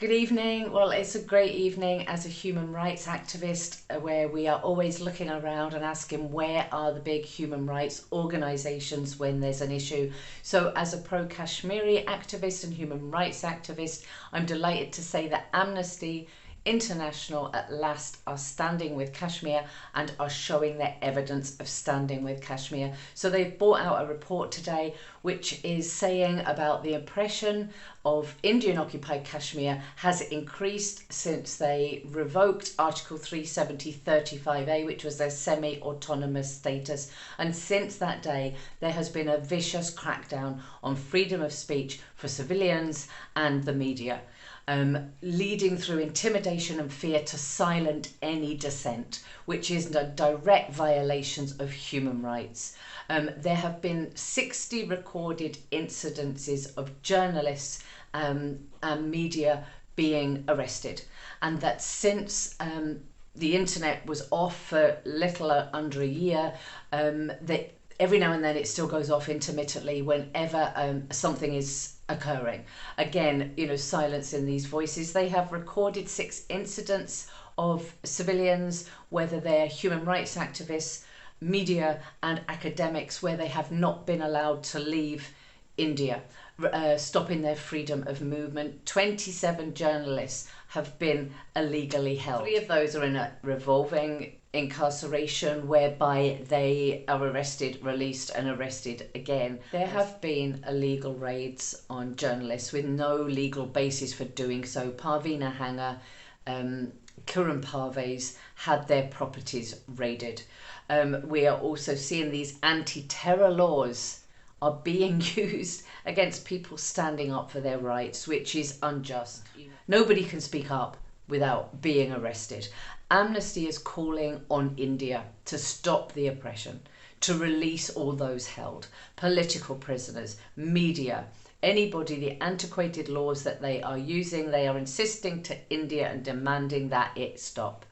Good evening. Well, it's a great evening as a human rights activist where we are always looking around and asking where are the big human rights organisations when there's an issue. So as a pro-Kashmiri activist and human rights activist, I'm delighted to say that Amnesty International at last are standing with Kashmir and are showing their evidence of standing with Kashmir. So they've brought out a report today which is saying about the oppression of Indian occupied Kashmir has increased since they revoked Article 370(35)A, which was their semi-autonomous status, and since that day there has been a vicious crackdown on freedom of speech for civilians and the media. Leading through intimidation and fear to silence any dissent, which is the direct violations of human rights. There have been 60 recorded incidences of journalists and media being arrested, and that since the internet was off for little under a year, that every now and then it still goes off intermittently whenever something is occurring. Again, silencing these voices. They have recorded 6 incidents of civilians, whether they're human rights activists, media and academics, where they have not been allowed to leave India, stopping their freedom of movement. 27 journalists have been illegally held. 3 of those are in a revolving incarceration whereby they are arrested, released and arrested again. There have been illegal raids on journalists with no legal basis for doing so. Parveena Hanger, Kiran Parvez had their properties raided. We are also seeing these anti-terror laws are being used against people standing up for their rights, which is unjust. Nobody can speak up without being arrested. Amnesty is calling on India to stop the oppression, to release all those held, political prisoners, media, anybody, the antiquated laws that they are using. They are insisting to India and demanding that it stop.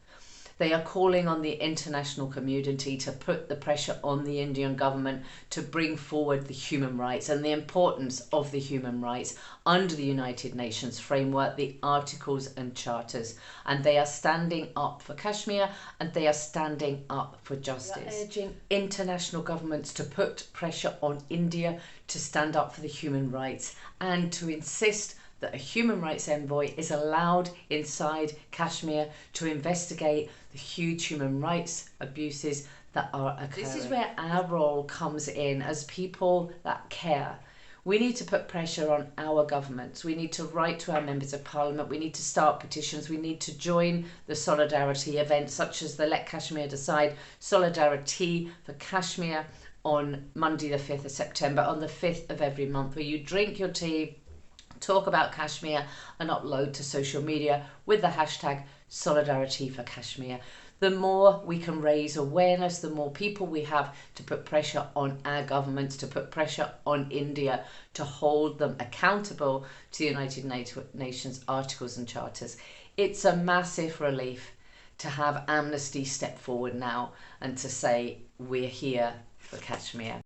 They are calling on the international community to put the pressure on the Indian government to bring forward the human rights and the importance of the human rights under the United Nations framework, the articles and charters. And they are standing up for Kashmir and they are standing up for justice. They are urging international governments to put pressure on India to stand up for the human rights and to insist that a human rights envoy is allowed inside Kashmir to investigate the huge human rights abuses that are occurring. This is where our role comes in as people that care. We need to put pressure on our governments. We need to write to our members of parliament. We need to start petitions. We need to join the solidarity events such as the Let Kashmir Decide Solidarity for Kashmir on Monday the 5th of September, on the 5th of every month, where you drink your tea, talk about Kashmir and upload to social media with the hashtag Solidarity for Kashmir. The more we can raise awareness, the more people we have to put pressure on our governments, to put pressure on India, to hold them accountable to the United Nations articles and charters. It's a massive relief to have Amnesty step forward now and to say we're here for Kashmir.